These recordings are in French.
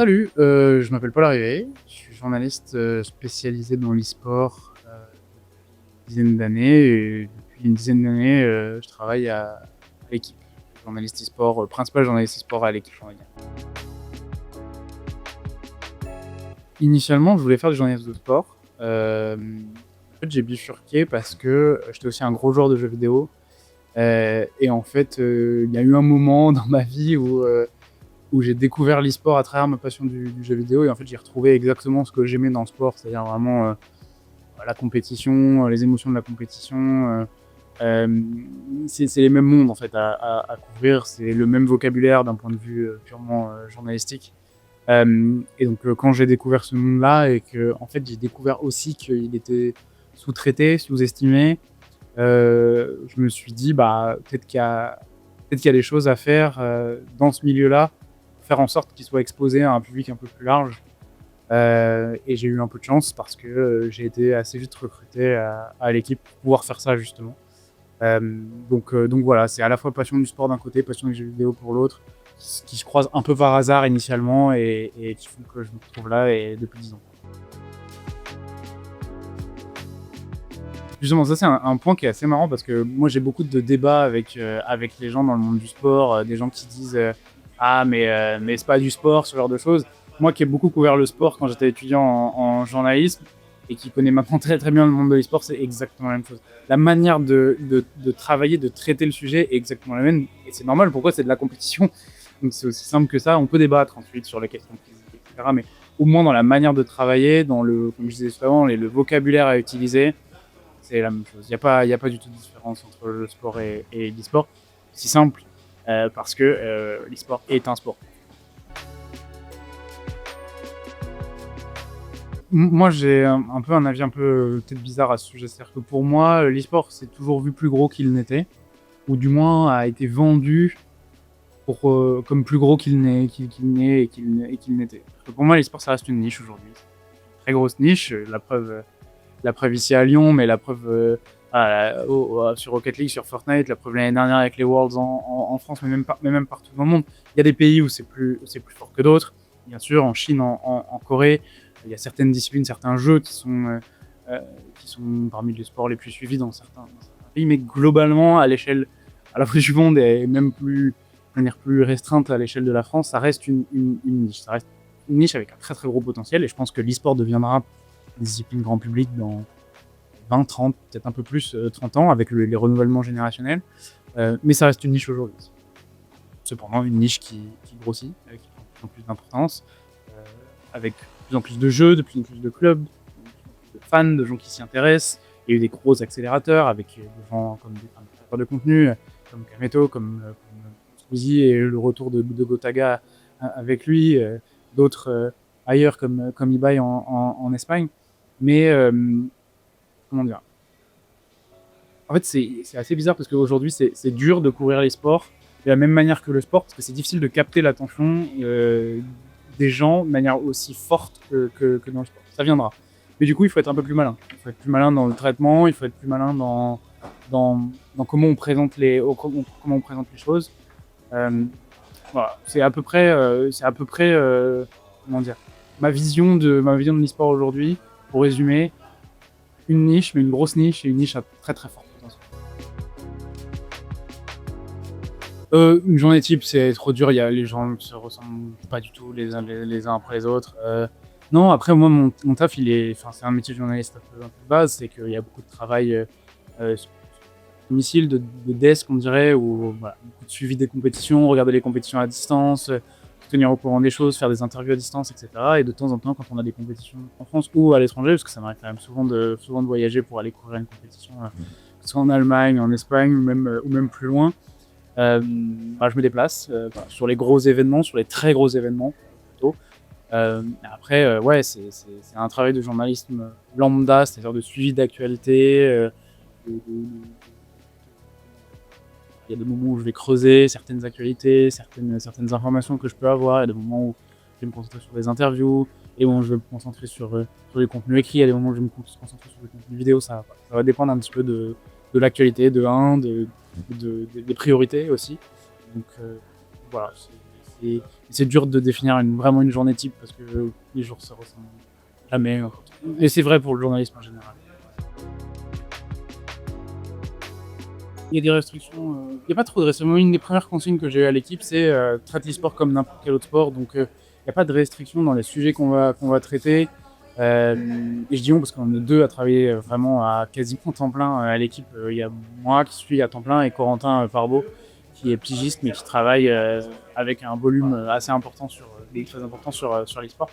Salut, je m'appelle Paul Arrivé, je suis journaliste spécialisé dans l'e-sport depuis une dizaine d'années et depuis une dizaine d'années je travaille à l'équipe. Journaliste e-sport, principal journaliste e-sport à l'équipe, on va dire. Initialement, je voulais faire du journalisme de sport. En fait, j'ai bifurqué parce que j'étais aussi un gros joueur de jeux vidéo. Et en fait, il y a eu un moment dans ma vie où j'ai découvert l'e-sport à travers ma passion du jeu vidéo. Et en fait, j'ai retrouvé exactement ce que j'aimais dans le sport, c'est-à-dire vraiment la compétition, les émotions de la compétition. C'est les mêmes mondes en fait à couvrir, c'est le même vocabulaire d'un point de vue purement journalistique. Et donc quand j'ai découvert ce monde-là et que en fait j'ai découvert aussi qu'il était sous-traité, sous-estimé, je me suis dit bah peut-être qu'il y a des choses à faire dans ce milieu-là, pour faire en sorte qu'il soit exposé à un public un peu plus large. Et j'ai eu un peu de chance parce que j'ai été assez vite recruté à l'équipe pour pouvoir faire ça justement. Donc voilà, c'est à la fois passion du sport d'un côté, passion des jeux vidéo pour l'autre, qui se croisent un peu par hasard initialement et qui font que je me retrouve là et depuis 10 ans. Justement, ça c'est un point qui est assez marrant parce que moi j'ai beaucoup de débats avec les gens dans le monde du sport, des gens qui disent ah mais c'est pas du sport, ce genre de choses. Moi qui ai beaucoup couvert le sport quand j'étais étudiant en journalisme et qui connais maintenant très très bien le monde de l'e-sport, c'est exactement la même chose. La manière de travailler, de traiter le sujet est exactement la même et c'est normal, pourquoi c'est de la compétition. Donc c'est aussi simple que ça, on peut débattre ensuite sur les questions physiques, etc. Mais au moins dans la manière de travailler, dans le, comme je disais juste avant, le vocabulaire à utiliser, c'est la même chose. Il y a pas du tout de différence entre le sport et l'e-sport. C'est simple parce que l'e-sport est un sport. Moi, j'ai un peu un avis un peu peut-être bizarre à ce sujet. C'est-à-dire que pour moi, l'e-sport, c'est toujours vu plus gros qu'il n'était, ou du moins a été vendu comme plus gros qu'il n'est et qu'il n'était. Pour moi, l'e-sport, ça reste une niche aujourd'hui. Très grosse niche. La preuve ici à Lyon, mais la preuve sur Rocket League, sur Fortnite, la preuve l'année dernière avec les Worlds en France, mais même partout dans le monde. Il y a des pays où c'est plus fort que d'autres. Bien sûr, en Chine, en Corée, il y a certaines disciplines, certains jeux qui sont parmi les sports les plus suivis dans certains pays, mais globalement, à l'échelle à la fois du monde et même de manière plus restreinte à l'échelle de la France, ça reste une niche. Ça reste une niche avec un très très gros potentiel et je pense que l'e-sport deviendra une discipline grand public dans 20, 30, peut-être un peu plus, 30 ans avec les renouvellements générationnels. Mais ça reste une niche aujourd'hui. Cependant, une niche qui grossit avec de plus en plus d'importance, avec de plus en plus de jeux, de plus en plus de clubs, de fans, de gens qui s'y intéressent. Il y a eu des gros accélérateurs avec des gens comme des créateurs de contenu, comme Kameto, comme Squeezie et le retour de Gotaga avec lui, d'autres ailleurs comme Ibai en Espagne. Mais comment dire, en fait, c'est assez bizarre parce qu'aujourd'hui, c'est dur de couvrir les sports de la même manière que le sport, parce que c'est difficile de capter l'attention des gens de manière aussi forte que dans le sport. Ça viendra. Mais du coup, il faut être un peu plus malin. Il faut être plus malin dans le traitement, il faut être plus malin dans comment on présente comment on présente les choses. Voilà, c'est à peu près comment dire, ma vision de l'e-sport aujourd'hui. Pour résumer, une niche, mais une grosse niche et une niche à très très fort potentiel. Une journée type, c'est trop dur. Les gens ne se ressemblent pas du tout les uns après les autres. Non, après moi mon taf, c'est un métier de journaliste un peu de base, c'est qu'il y a beaucoup de travail sur domicile, de desk on dirait, ou voilà, beaucoup de suivi des compétitions, regarder les compétitions à distance, se tenir au courant des choses, faire des interviews à distance, etc. Et de temps en temps, quand on a des compétitions en France ou à l'étranger, parce que ça m'arrive quand même souvent de voyager pour aller couvrir une compétition, que ce soit en Allemagne, en Espagne ou même plus loin, je me déplace sur les gros événements, sur les très gros événements plutôt. Après, ouais, c'est un travail de journalisme lambda, c'est-à-dire de suivi d'actualité. Il y a des moments où je vais creuser certaines actualités, certaines informations que je peux avoir. Il y a des moments où je vais me concentrer sur des interviews, et où je vais me concentrer sur les contenus écrits. Il y a des moments où je vais me concentrer sur les contenus vidéo. Ça va dépendre un petit peu de l'actualité, des priorités aussi. Donc voilà, c'est dur de définir vraiment une journée type parce que les jours se ressemblent jamais. Et c'est vrai pour le journalisme en général. Il y a des restrictions, il n'y a pas trop de restrictions. Une des premières consignes que j'ai eues à l'équipe, c'est traite l'e-sport comme n'importe quel autre sport. Donc il n'y a pas de restrictions dans les sujets qu'on va traiter. Et je dis on parce qu'on est deux à travailler vraiment à quasiment temps plein à l'équipe. Il y a moi qui suis à temps plein et Corentin Farbeau qui est pigiste mais qui travaille avec un volume assez important très important sur l'e-sport.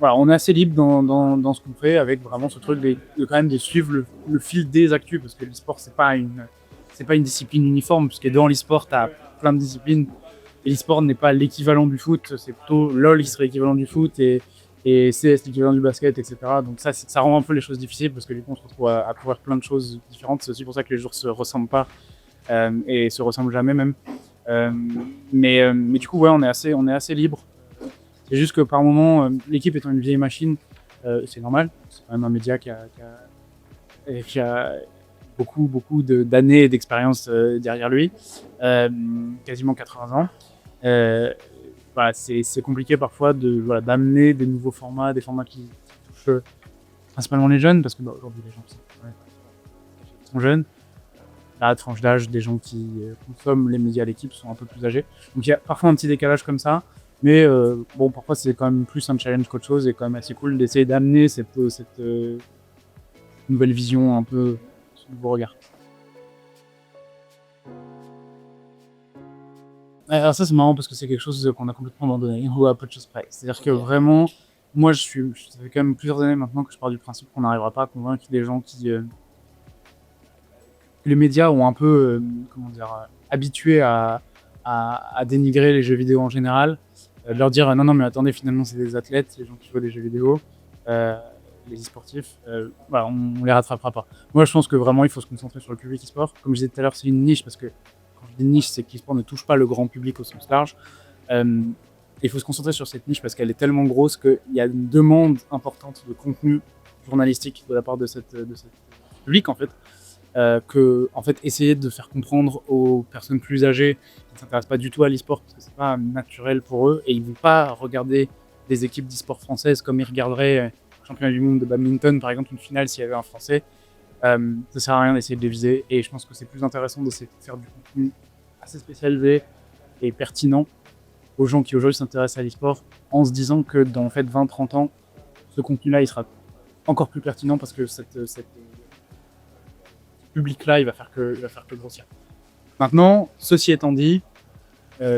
Voilà, on est assez libre dans ce qu'on fait avec vraiment ce truc de quand même de suivre le fil des actus parce que l'e-sport c'est pas une discipline uniforme parce que dans l'e-sport t'as plein de disciplines et l'e-sport n'est pas l'équivalent du foot, c'est plutôt LOL qui serait l'équivalent du foot et CS l'équivalent du basket, etc. Donc ça rend un peu les choses difficiles parce que du coup on se retrouve à couvrir plein de choses différentes. C'est aussi pour ça que les jours se ressemblent pas et se ressemblent jamais même. Mais du coup ouais on est assez libre. C'est juste que par moment, l'équipe étant une vieille machine, c'est normal. C'est quand même un média qui a beaucoup d'années d'expérience derrière lui, quasiment 80 ans. Voilà, c'est compliqué parfois d'amener des nouveaux formats, des formats qui touchent principalement les jeunes, parce que aujourd'hui les gens sont jeunes. La tranche d'âge des gens qui consomment les médias à l'équipe sont un peu plus âgés. Donc il y a parfois un petit décalage comme ça. Mais bon, parfois c'est quand même plus un challenge qu'autre chose et quand même assez cool d'essayer d'amener cette nouvelle vision, un peu ce nouveau regard. Alors ça c'est marrant parce que c'est quelque chose qu'on a complètement abandonné, ou à peu de choses près. C'est-à-dire que vraiment, moi ça fait quand même plusieurs années maintenant que je pars du principe qu'on n'arrivera pas à convaincre les gens que les médias ont un peu, habitué à dénigrer les jeux vidéo en général. De leur dire non mais attendez, finalement c'est des athlètes, les gens qui jouent des jeux vidéo, les e-sportifs, voilà, on les rattrapera pas. Moi je pense que vraiment il faut se concentrer sur le public e-sport. Comme je disais tout à l'heure, c'est une niche parce que quand je dis niche, c'est que l'e-sport ne touche pas le grand public au sens large. Il faut se concentrer sur cette niche parce qu'elle est tellement grosse qu'il y a une demande importante de contenu journalistique de la part de cette public en fait. Que en fait essayer de faire comprendre aux personnes plus âgées qui ne s'intéressent pas du tout à l'e-sport parce que c'est pas naturel pour eux et ils vont pas regarder des équipes d'e-sport françaises comme ils regarderaient le championnat du monde de badminton par exemple, une finale s'il y avait un français. Ça sert à rien d'essayer de les viser et je pense que c'est plus intéressant d'essayer de faire du contenu assez spécialisé et pertinent aux gens qui aujourd'hui s'intéressent à l'e-sport en se disant que dans en fait 20-30 ans ce contenu là il sera encore plus pertinent parce que cette public-là, il va faire que grossir. Maintenant, ceci étant dit,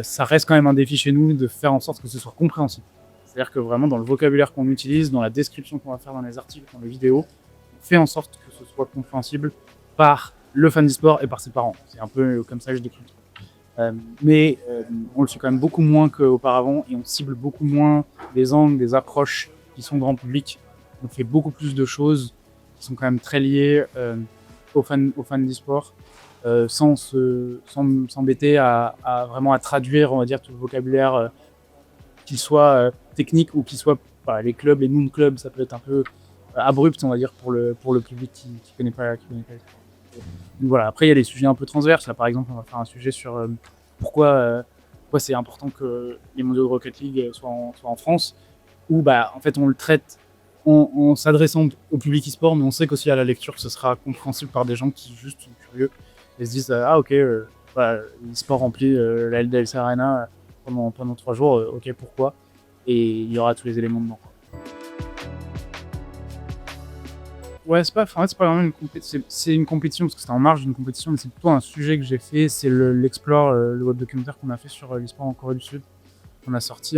ça reste quand même un défi chez nous de faire en sorte que ce soit compréhensible. C'est-à-dire que vraiment, dans le vocabulaire qu'on utilise, dans la description qu'on va faire dans les articles, dans les vidéos, on fait en sorte que ce soit compréhensible par le fan d'e-sport et par ses parents. C'est un peu comme ça que je décris le truc. Mais on le suit quand même beaucoup moins qu'auparavant et on cible beaucoup moins des angles, des approches qui sont grand public. On fait beaucoup plus de choses qui sont quand même très liées aux fans d'e-sport, sans s'embêter à vraiment à traduire, on va dire, tout le vocabulaire, qu'il soit technique ou qu'il soit les clubs, les noms de clubs, ça peut être un peu abrupt, on va dire, pour le public qui connaît pas donc voilà. Après, il y a des sujets un peu transverses. Là, par exemple, on va faire un sujet sur pourquoi c'est important que les mondiaux de Rocket League soient en France, où en fait on le traite en s'adressant au public e-sport, mais on sait qu'aussi à la lecture, ce sera compréhensible par des gens qui juste sont curieux et se disent ah ok, l'e-sport remplit la LDLC Arena pendant 3 jours, ok pourquoi, et il y aura tous les éléments dedans. Ouais, c'est pas vraiment une compétition, c'est une compétition parce que c'était en marge d'une compétition, mais c'est plutôt un sujet que j'ai fait, c'est l'Explore, le web documentaire qu'on a fait sur l'e-sport en Corée du Sud. On a sorti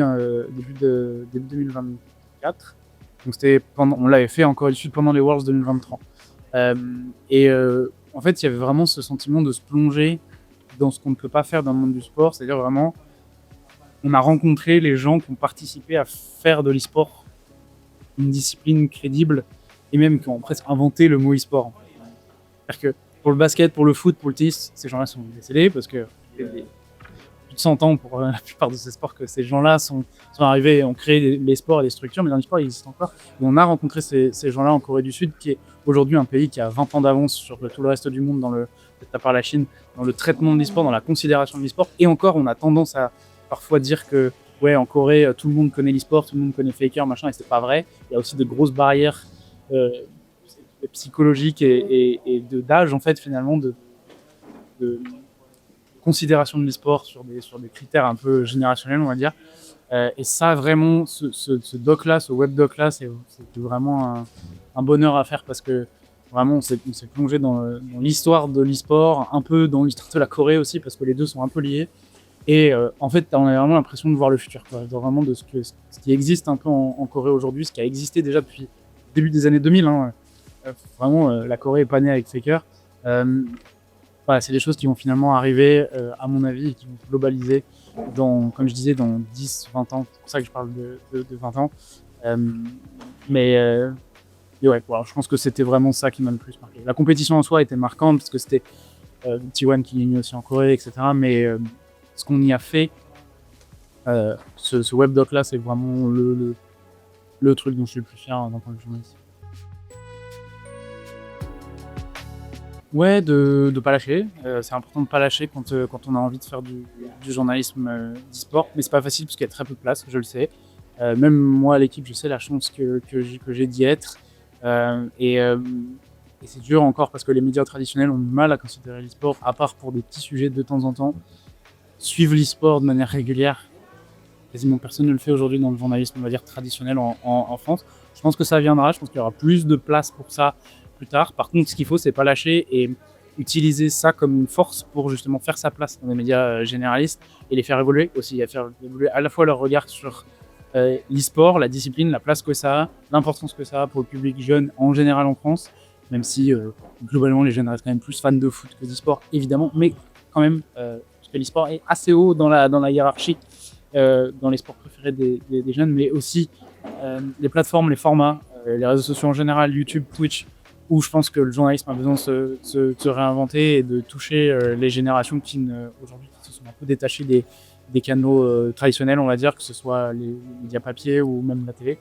début 2024. Donc on l'avait fait en Corée du Sud pendant les Worlds 2023. En fait, il y avait vraiment ce sentiment de se plonger dans ce qu'on ne peut pas faire dans le monde du sport. C'est-à-dire vraiment, on a rencontré les gens qui ont participé à faire de l'e-sport une discipline crédible et même qui ont presque inventé le mot e-sport. C'est-à-dire que pour le basket, pour le foot, pour le tennis, ces gens-là sont décédés parce que plus de 100 ans pour la plupart de ces sports que ces gens-là sont arrivés et ont créé les sports et les structures, mais dans l'e-sport, il existe encore. Et on a rencontré ces gens-là en Corée du Sud, qui est aujourd'hui un pays qui a 20 ans d'avance sur tout le reste du monde, peut-être à part la Chine, dans le traitement de l'e-sport, dans la considération de l'e-sport. Et encore, on a tendance à parfois dire que ouais, en Corée, tout le monde connaît l'e-sport, tout le monde connaît Faker, machin, et c'est pas vrai. Il y a aussi de grosses barrières psychologiques et d'âge, en fait, finalement, de considération de l'e-sport sur des critères un peu générationnels, on va dire. Et ça, vraiment, ce doc-là, ce web doc-là, c'est vraiment un bonheur à faire parce que vraiment, on s'est plongé dans l'histoire de l'e-sport, un peu dans l'histoire de la Corée aussi, parce que les deux sont un peu liés. Et en fait, on a vraiment l'impression de voir le futur, quoi. Vraiment de ce qui existe un peu en Corée aujourd'hui, ce qui a existé déjà depuis le début des années 2000. Hein. Vraiment, la Corée est pas née avec Faker. Voilà, c'est des choses qui vont finalement arriver, à mon avis, et qui vont se globaliser comme je disais, dans 10, 20 ans. C'est pour ça que je parle de 20 ans. Mais ouais, voilà, je pense que c'était vraiment ça qui m'a le plus marqué. La compétition en soi était marquante parce que c'était T1 qui gagnait aussi en Corée, etc. Mais ce qu'on y a fait, ce webdoc là, c'est vraiment le truc dont je suis le plus fier d'un point de vue journaliste. Ouais, de pas lâcher. C'est important de pas lâcher quand on a envie de faire du journalisme d'e-sport, mais c'est pas facile parce qu'il y a très peu de place, je le sais. Même moi à l'équipe, je sais la chance que j'ai d'y être. Et c'est dur encore parce que les médias traditionnels ont du mal à considérer l'e-sport, à part pour des petits sujets de temps en temps. Suivre l'e-sport de manière régulière, quasiment personne ne le fait aujourd'hui dans le journalisme, on va dire, traditionnel en France. Je pense que ça viendra, je pense qu'il y aura plus de place pour ça plus tard. Par contre, ce qu'il faut, c'est pas lâcher et utiliser ça comme une force pour justement faire sa place dans les médias généralistes et les faire évoluer aussi, à faire évoluer à la fois leur regard sur l'e-sport, la discipline, la place que ça a, l'importance que ça a pour le public jeune en général en France, même si globalement les jeunes restent quand même plus fans de foot que d'e-sport, évidemment, mais quand même, parce que l'e-sport est assez haut dans la hiérarchie, dans les sports préférés des jeunes, mais aussi les plateformes, les formats, les réseaux sociaux en général, YouTube, Twitch, où je pense que le journalisme a besoin de se réinventer et de toucher les générations qui aujourd'hui se sont un peu détachées des canaux traditionnels, on va dire, que ce soit les médias papier ou même la télé,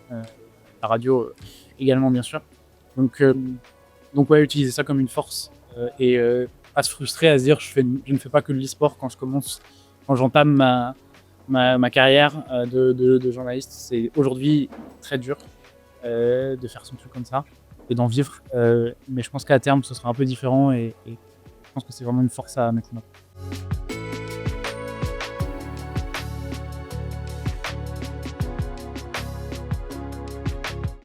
la radio également bien sûr. Donc ouais, utiliser ça comme une force et pas se frustrer à se dire je ne fais pas que de l'e-sport quand j'entame ma carrière de journaliste. C'est aujourd'hui très dur de faire son truc comme ça et d'en vivre. Mais je pense qu'à terme, ce sera un peu différent et je pense que c'est vraiment une force à mettre en œuvre.